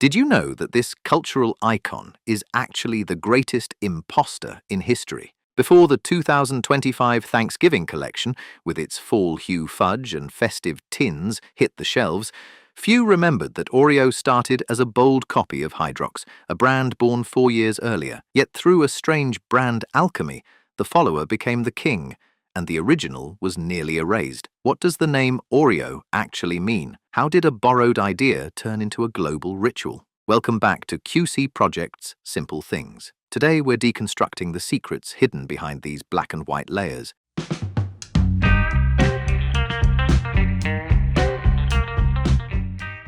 Did you know that this cultural icon is actually the greatest imposter in history? Before the 2025 Thanksgiving collection, with its fall hue fudge and festive tins, hit the shelves, few remembered that Oreo started as a bold copy of Hydrox, a brand born 4 years earlier. Yet through a strange brand alchemy, the follower became the king, and the original was nearly erased. What does the name Oreo actually mean? How did a borrowed idea turn into a global ritual? Welcome back to QC Project's Simple Things. Today we're deconstructing the secrets hidden behind these black and white layers.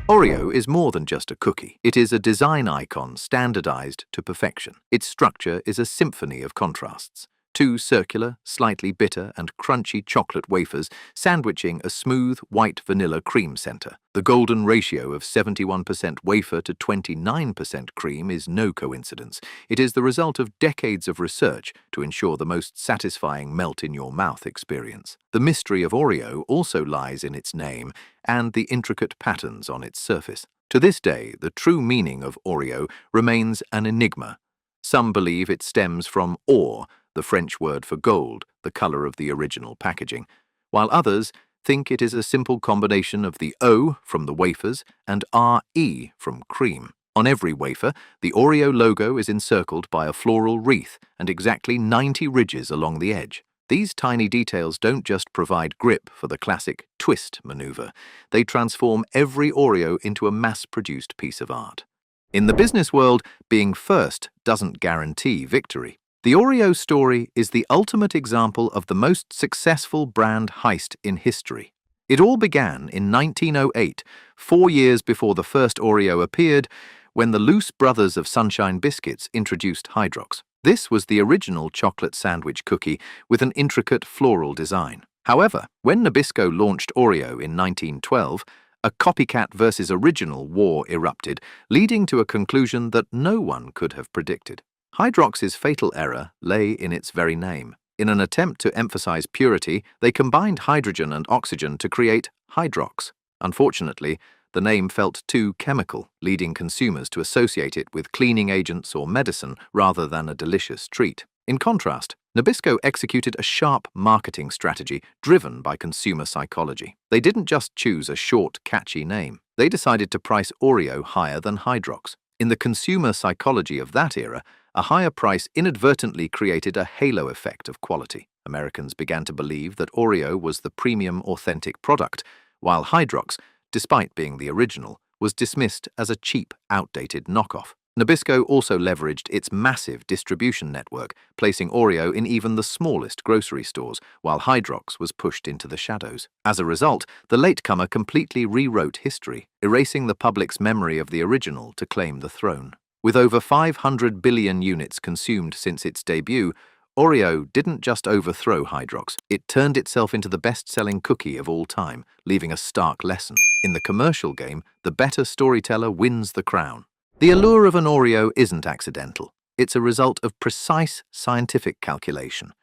Oreo is more than just a cookie. It is a design icon standardized to perfection. Its structure is a symphony of contrasts. Two circular, slightly bitter and crunchy chocolate wafers sandwiching a smooth white vanilla cream center. The golden ratio of 71% wafer to 29% cream is no coincidence. It is the result of decades of research to ensure the most satisfying melt-in-your-mouth experience. The mystery of Oreo also lies in its name and the intricate patterns on its surface. To this day, the true meaning of Oreo remains an enigma. Some believe it stems from or, the French word for gold, the color of the original packaging, while others think it is a simple combination of the O from the wafers and RE from cream. On every wafer, the Oreo logo is encircled by a floral wreath and exactly 90 ridges along the edge. These tiny details don't just provide grip for the classic twist maneuver, they transform every Oreo into a mass-produced piece of art. In the business world, being first doesn't guarantee victory. The Oreo story is the ultimate example of the most successful brand heist in history. It all began in 1908, 4 years before the first Oreo appeared, when the loose brothers of Sunshine Biscuits introduced Hydrox. This was the original chocolate sandwich cookie with an intricate floral design. However, when Nabisco launched Oreo in 1912, a copycat versus original war erupted, leading to a conclusion that no one could have predicted. Hydrox's fatal error lay in its very name. In an attempt to emphasize purity, they combined hydrogen and oxygen to create Hydrox. Unfortunately, the name felt too chemical, leading consumers to associate it with cleaning agents or medicine rather than a delicious treat. In contrast, Nabisco executed a sharp marketing strategy driven by consumer psychology. They didn't just choose a short, catchy name. They decided to price Oreo higher than Hydrox. In the consumer psychology of that era, a higher price inadvertently created a halo effect of quality. Americans began to believe that Oreo was the premium, authentic product, while Hydrox, despite being the original, was dismissed as a cheap, outdated knockoff. Nabisco also leveraged its massive distribution network, placing Oreo in even the smallest grocery stores, while Hydrox was pushed into the shadows. As a result, the latecomer completely rewrote history, erasing the public's memory of the original to claim the throne. With over 500 billion units consumed since its debut, Oreo didn't just overthrow Hydrox, it turned itself into the best-selling cookie of all time, leaving a stark lesson. In the commercial game, the better storyteller wins the crown. The allure of an Oreo isn't accidental. It's a result of precise scientific calculation.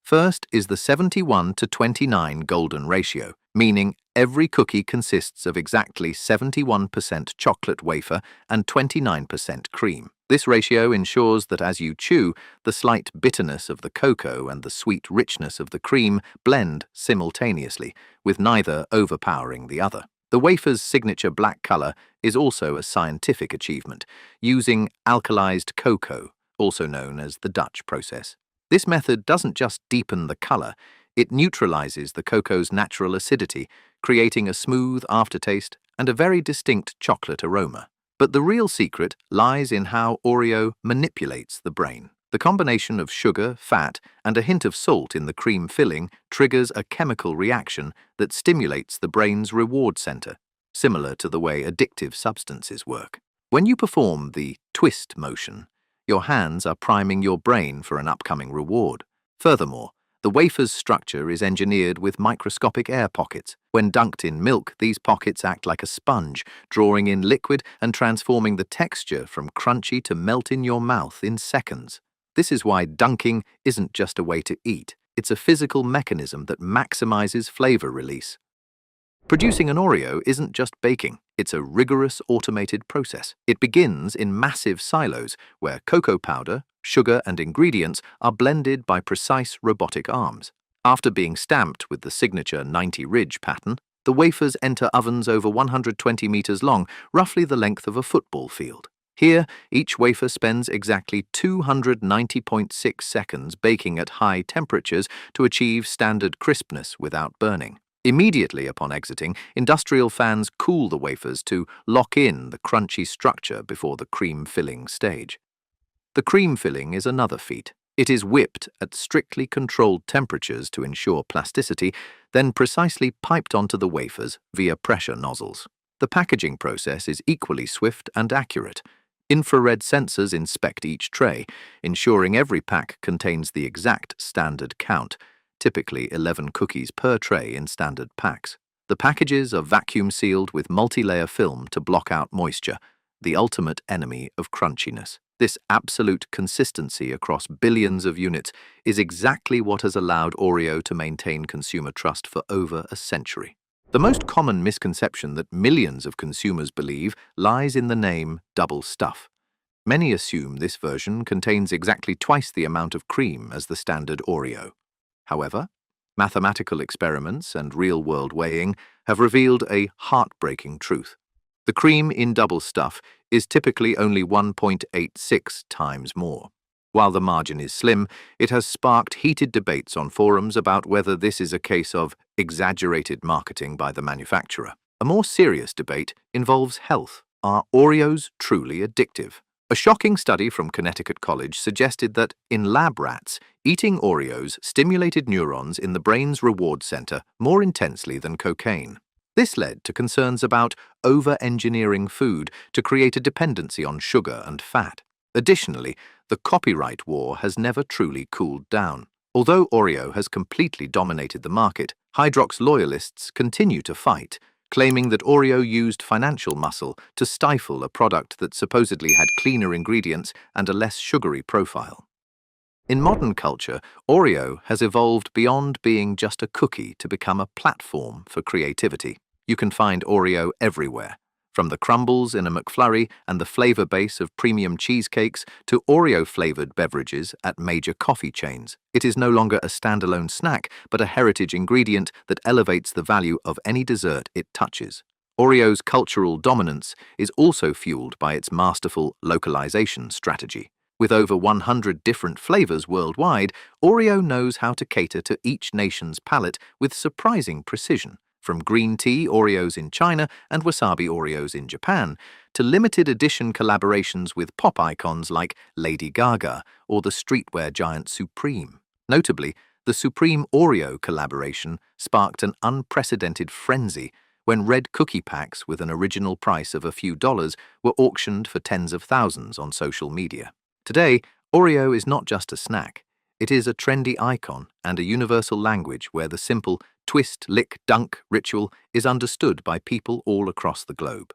First is the 71 to 29 golden ratio, meaning every cookie consists of exactly 71% chocolate wafer and 29% cream. This ratio ensures that as you chew, the slight bitterness of the cocoa and the sweet richness of the cream blend simultaneously, with neither overpowering the other. The wafer's signature black color is also a scientific achievement, using alkalized cocoa, also known as the Dutch process. This method doesn't just deepen the color, it neutralizes the cocoa's natural acidity, creating a smooth aftertaste and a very distinct chocolate aroma. But the real secret lies in how Oreo manipulates the brain. The combination of sugar, fat, and a hint of salt in the cream filling triggers a chemical reaction that stimulates the brain's reward center, similar to the way addictive substances work. When you perform the twist motion, your hands are priming your brain for an upcoming reward. Furthermore, the wafer's structure is engineered with microscopic air pockets. When dunked in milk, these pockets act like a sponge, drawing in liquid and transforming the texture from crunchy to melt in your mouth in seconds. This is why dunking isn't just a way to eat. It's a physical mechanism that maximizes flavor release. Producing an Oreo isn't just baking, it's a rigorous automated process. It begins in massive silos where cocoa powder, sugar, and ingredients are blended by precise robotic arms. After being stamped with the signature 90 ridge pattern, the wafers enter ovens over 120 meters long, roughly the length of a football field. Here, each wafer spends exactly 290.6 seconds baking at high temperatures to achieve standard crispness without burning. Immediately upon exiting, industrial fans cool the wafers to lock in the crunchy structure before the cream filling stage. The cream filling is another feat. It is whipped at strictly controlled temperatures to ensure plasticity, then precisely piped onto the wafers via pressure nozzles. The packaging process is equally swift and accurate. Infrared sensors inspect each tray, ensuring every pack contains the exact standard count, typically 11 cookies per tray in standard packs. The packages are vacuum sealed with multi-layer film to block out moisture, the ultimate enemy of crunchiness. This absolute consistency across billions of units is exactly what has allowed Oreo to maintain consumer trust for over a century. The most common misconception that millions of consumers believe lies in the name double stuff. Many assume this version contains exactly twice the amount of cream as the standard Oreo. However, mathematical experiments and real-world weighing have revealed a heartbreaking truth. The cream in double stuff is typically only 1.86 times more. While the margin is slim, it has sparked heated debates on forums about whether this is a case of exaggerated marketing by the manufacturer. A more serious debate involves health. Are Oreos truly addictive? A shocking study from Connecticut College suggested that, in lab rats, eating Oreos stimulated neurons in the brain's reward center more intensely than cocaine. This led to concerns about over-engineering food to create a dependency on sugar and fat. Additionally, the copyright war has never truly cooled down. Although Oreo has completely dominated the market, Hydrox loyalists continue to fight, claiming that Oreo used financial muscle to stifle a product that supposedly had cleaner ingredients and a less sugary profile. In modern culture, Oreo has evolved beyond being just a cookie to become a platform for creativity. You can find Oreo everywhere, from the crumbles in a McFlurry and the flavor base of premium cheesecakes to Oreo-flavored beverages at major coffee chains. It is no longer a standalone snack, but a heritage ingredient that elevates the value of any dessert it touches. Oreo's cultural dominance is also fueled by its masterful localization strategy. With over 100 different flavors worldwide, Oreo knows how to cater to each nation's palate with surprising precision. From green tea Oreos in China and wasabi Oreos in Japan, to limited edition collaborations with pop icons like Lady Gaga or the streetwear giant Supreme. Notably, the Supreme Oreo collaboration sparked an unprecedented frenzy when red cookie packs with an original price of a few dollars were auctioned for tens of thousands on social media. Today, Oreo is not just a snack. It is a trendy icon and a universal language where the simple twist, lick, dunk ritual is understood by people all across the globe.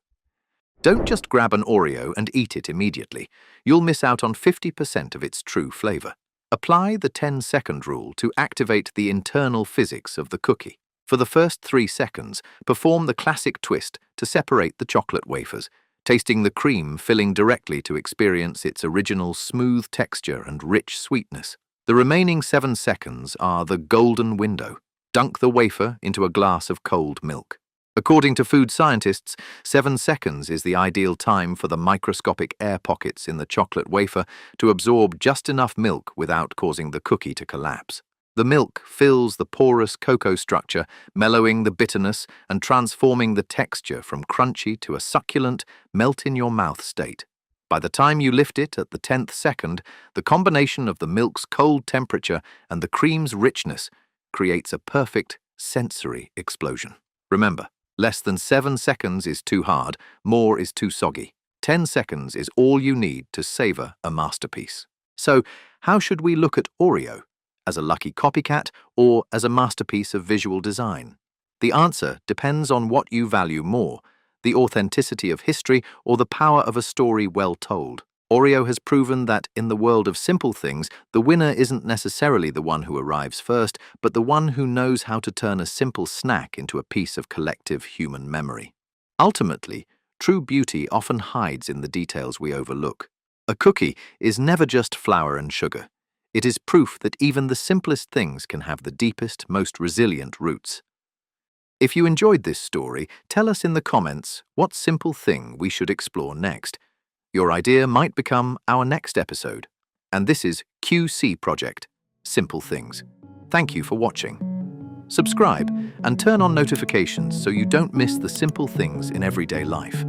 Don't just grab an Oreo and eat it immediately. You'll miss out on 50% of its true flavor. Apply the 10-second rule to activate the internal physics of the cookie. For the first 3 seconds, perform the classic twist to separate the chocolate wafers, tasting the cream filling directly to experience its original smooth texture and rich sweetness. The remaining 7 seconds are the golden window. Dunk the wafer into a glass of cold milk. According to food scientists, 7 seconds is the ideal time for the microscopic air pockets in the chocolate wafer to absorb just enough milk without causing the cookie to collapse. The milk fills the porous cocoa structure, mellowing the bitterness and transforming the texture from crunchy to a succulent, melt-in-your-mouth state. By the time you lift it at the 10th second, the combination of the milk's cold temperature and the cream's richness creates a perfect sensory explosion. Remember, less than 7 seconds is too hard, more is too soggy. 10 seconds is all you need to savor a masterpiece. So, how should we look at Oreo? As a lucky copycat or as a masterpiece of visual design? The answer depends on what you value more, the authenticity of history or the power of a story well told. Oreo has proven that in the world of simple things, the winner isn't necessarily the one who arrives first, but the one who knows how to turn a simple snack into a piece of collective human memory. Ultimately, true beauty often hides in the details we overlook. A cookie is never just flour and sugar. It is proof that even the simplest things can have the deepest, most resilient roots. If you enjoyed this story, tell us in the comments what simple thing we should explore next. Your idea might become our next episode. And this is QC Project, Simple Things. Thank you for watching. Subscribe and turn on notifications so you don't miss the simple things in everyday life.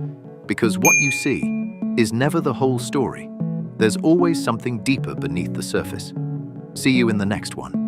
Because what you see is never the whole story. There's always something deeper beneath the surface. See you in the next one.